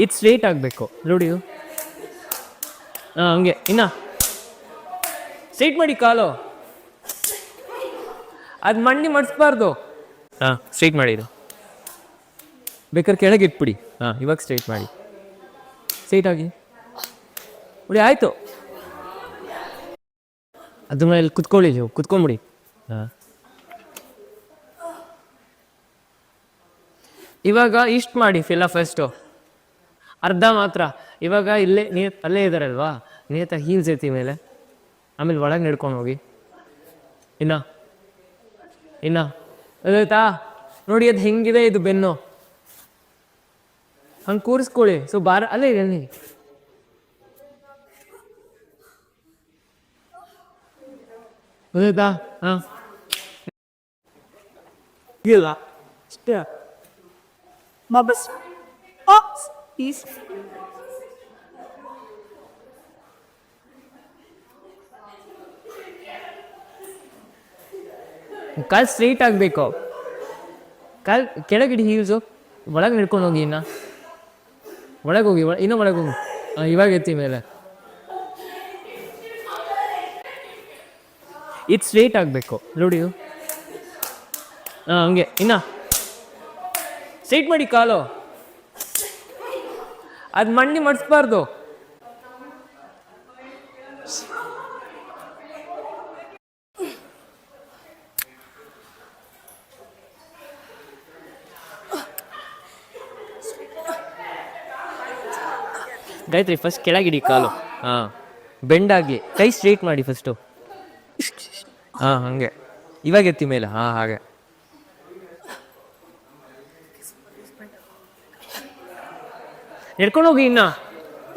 ಇದು ಸ್ಟ್ರೇಟ್ ಆಗಬೇಕು ನೋಡಿ. ಹಾಂ ಹಂಗೆ ಇನ್ನು ಸ್ಟ್ರೇಟ್ ಮಾಡಿ ಕಾಲು, ಅದು ಮಂಡಿ ಮಡಿಸ್ಬಾರ್ದು. ಹಾಂ ಸ್ಟ್ರೇಟ್ ಮಾಡಿ, ಇದು ಬೇಕಾದ್ರೆ ಕೆಳಗೆ ಇಟ್ಬಿಡಿ. ಹಾಂ ಇವಾಗ ಸ್ಟ್ರೇಟ್ ಮಾಡಿ, ಸ್ಟ್ರೇಟ್ ಆಗಿ ನೋಡಿ. ಆಯಿತು, ಅದ್ರ ಮೇಲೆ ಕುತ್ಕೊಳ್ಳಿ, ನೀವು ಕುತ್ಕೊಂಬಿಡಿ. ಹಾಂ ಇವಾಗ ಇಷ್ಟು ಮಾಡಿ ಫಿಲ್ಲ ಫಸ್ಟು ಅರ್ಧ ಮಾತ್ರ. ಇವಾಗ ಇಲ್ಲೇ ಅಲ್ಲೇ ಇದ್ದಾರಲ್ವಾ, ನೇತ ಹೀಲ್ಸ್ ಐತಿ ಮೇಲೆ, ಆಮೇಲೆ ಒಳಗೆ ನಡ್ಕೊಂಡು ಹೋಗಿ. ಇನ್ನ ಅದಾಯ್ತಾ ನೋಡಿ, ಅದು ಹೆಂಗಿದೆ ಇದು ಬೆನ್ನು, ಹಂಗೆ ಕೂರಿಸ್ಕೊಳ್ಳಿ. ಸೊ ಅಲ್ಲೇ ಇದೆ ಅಲ್ಲಿ. ಗೊತ್ತಾಯ್ತಾ? ಹಾಂ ಇಲ್ಲ ಅಷ್ಟೇ. ಬಸ್ ಈಸ್ ಕಾಲು ಸ್ಟ್ರೈಟ್ ಆಗಬೇಕು. ಕಾಲು ಕೆಳಗಿಡಿ, ಹೀಲ್ಸು ಒಳಗೆ ನಡ್ಕೊಂಡು ಹೋಗಿ. ಇನ್ನು ಒಳಗೆ ಹೋಗಿ, ಇನ್ನೂ ಒಳಗೆ ಹೋಗಿ. ಇವಾಗ ಎತ್ತಿ ಮೇಲೆ. ಇದು ಸ್ಟ್ರೈಟ್ ಆಗಬೇಕು ನೋಡಿ. ಹಾಂ ಹಂಗೆ ಇನ್ನು ಸ್ಟ್ರೈಟ್ ಮಾಡಿ ಕಾಲು, ಅದು ಮಂಡಿ ಮಡಿಸ್ಬಾರ್ದು. ಗಾಯತ್ರಿ ಫಸ್ಟ್ ಕೆಳಗಿಡಿ ಕಾಲು. ಹಾಂ ಬೆಂಡಾಗಿ ಕೈ ಸ್ಟ್ರೈಟ್ ಮಾಡಿ ಫಸ್ಟು. ಹಾಂ ಹಾಗೆ ಇವಾಗ ಎತ್ತಿ ಮೇಲೆ. ಹಾಂ ಹಾಗೆ ನಡ್ಕೊಂಡು ಹೋಗಿ. ಇನ್ನು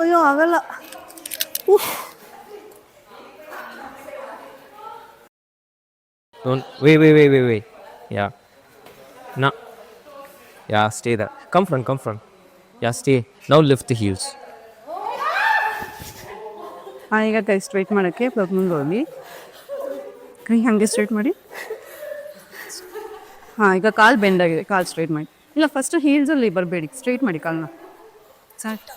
ಅಯ್ಯೋ ಆಗಲ್ಲ. wait. Yeah. No. Yeah, stay there. Come front. Yeah, stay. Now lift the heels. ಈಗ ಕೈ ಸ್ಟ್ರೈಟ್ ಮಾಡೋಕ್ಕೆ ಮುಂದೆ ಹೋಗಿ, ಕೈ ಹಾಗೆ ಸ್ಟ್ರೈಟ್ ಮಾಡಿ. ಹಾಂ ಈಗ ಕಾಲು ಬೆಂಡಾಗಿದೆ, ಕಾಲು ಸ್ಟ್ರೈಟ್ ಮಾಡಿ. ಇಲ್ಲ ಫಸ್ಟು ಹೀಲ್ಸಲ್ಲಿ ಬರಬೇಡಿ, ಸ್ಟ್ರೈಟ್ ಮಾಡಿ ಕಾಲನ್ನ. ಸಾಟ್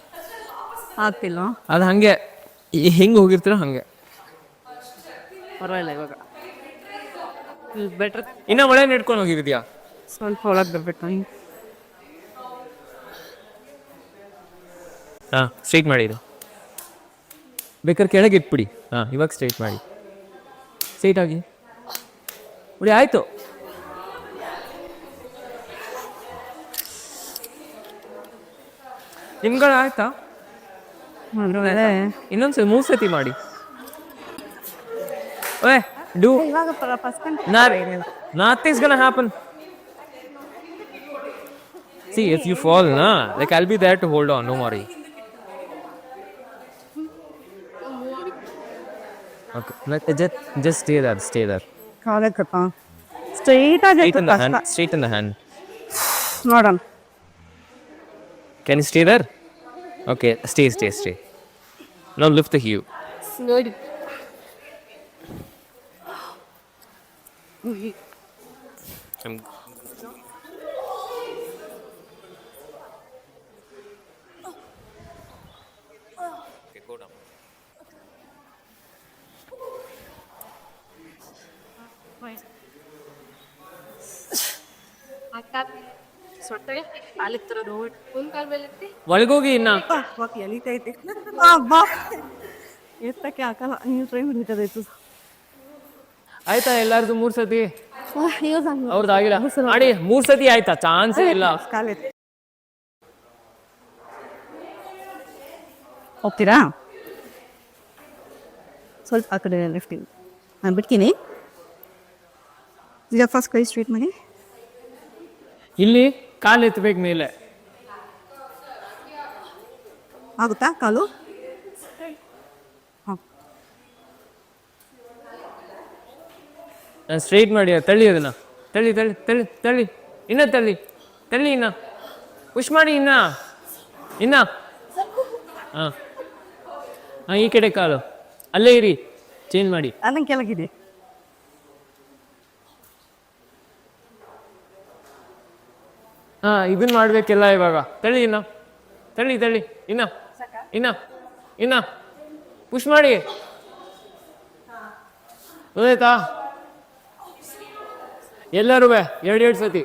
ಆಗ್ತಿಲ್ಲ, ಅದು ಹಾಗೆ ಹೆಂಗೆ ಹೋಗಿರ್ತೀರ ಹಾಗೆ ಪರವಾಗಿಲ್ಲ. ಇವಾಗ ಬೆಟ್ರ್. ಇನ್ನೂ ಒಳಗೆ ನಡ್ಕೊಂಡು ಹೋಗಿದ್ಯಾ? ಸ್ವಲ್ಪ ಒಳಗೆ ಬರಬೇಕು. ಹಾಂ ಸ್ಟ್ರೈಟ್ ಮಾಡಿ, ಇದು ಬೇಕಾದ್ರೆ ಕೆಳಗೆ ಇಟ್ಬಿಡಿ. ಹಾಂ ಇವಾಗ ಸ್ಟ್ರೈಟ್ ಮಾಡಿ, ಸ್ಟ್ರೈಟ್ ಆಗಿ ನೋಡಿ. ಆಯಿತು, ನಿಮ್ಗಳು ಆಯ್ತಾ? ಇನ್ನೊಂದ್ಸಲ 3 ಸತಿ ಮಾಡಿ. Do nothing's gonna happen. See, if you fall, like I'll be there to hold on. Don't worry. Okay, just stay there. ಕಾಲಕ್ಕಪ್ಪ ಸ್ಟ್ರೈಟ್ ಆಗಿ Straight in the hand. ನೋಡೋಣ. Can you stay there? Okay, stay. Now lift the heel. ನೋಡಿ. Okay, go down. ಒಳಗೋಗಿ. ಇನ್ನ ಎಲಿತೈತೆ, ಎತ್ತಕ್ಕೆ ಹಾಕಲ್ಲ. ನೀವು try ಮಾಡಿದ್ದಾಯ್ತು. ಆಯ್ತಾ ಎಲ್ಲಾರ್ದು 3 ಸತಿ? ಅವ್ರದ್ದು ಆಗಿಲ್ಲ ಮಾಡಿ. 3 ಸತಿ ಆಯ್ತಾ? ಚಾನ್ಸೇ ಇಲ್ಲ. ಹೋಗ್ತೀರಾ? ಸ್ವಲ್ಪ ಆ ಕಡೆ ಲೆಫ್ಟ್ ನಾನು ಬಿಡ್ತೀನಿ. ಈಗ ಫಸ್ಟ್ ಕೈ ಸ್ಟ್ರೈಟ್ ಮಾಡಿ. ಇಲ್ಲಿ ಕಾಲು ಎತ್ತಬೇಕು ಮೇಲೆ. ಆಗುತ್ತಾ ಕಾಲು? ನಾನು ಸ್ಟ್ರೈಟ್ ಮಾಡಿ. ತಳ್ಳಿ ಅದನ್ನು, ತಳ್ಳಿ. ಇನ್ನ ತಳ್ಳಿ. ಇನ್ನ ಪುಷ್ ಮಾಡಿ. ಇನ್ನ ಹಾಂ ಈ ಕಡೆ ಕಾಲು ಅಲ್ಲೇ ಇರಿ. ಚೇಂಜ್ ಮಾಡಿ. ಅಲ್ಲಂಗೆ ಕೆಳಗಿದೆ. ಹಾಂ ಇದನ್ನು ಮಾಡಬೇಕೆಲ್ಲ. ಇವಾಗ ತಳ್ಳಿ. ತಳ್ಳಿ ತಳ್ಳಿ ಇನ್ನ ಇನ್ನ ಇನ್ನ ಪುಷ್ ಮಾಡಿ. ಗೊತ್ತಾಯ್ತಾ? ಎಲ್ಲರೂ 2 ಸತಿ.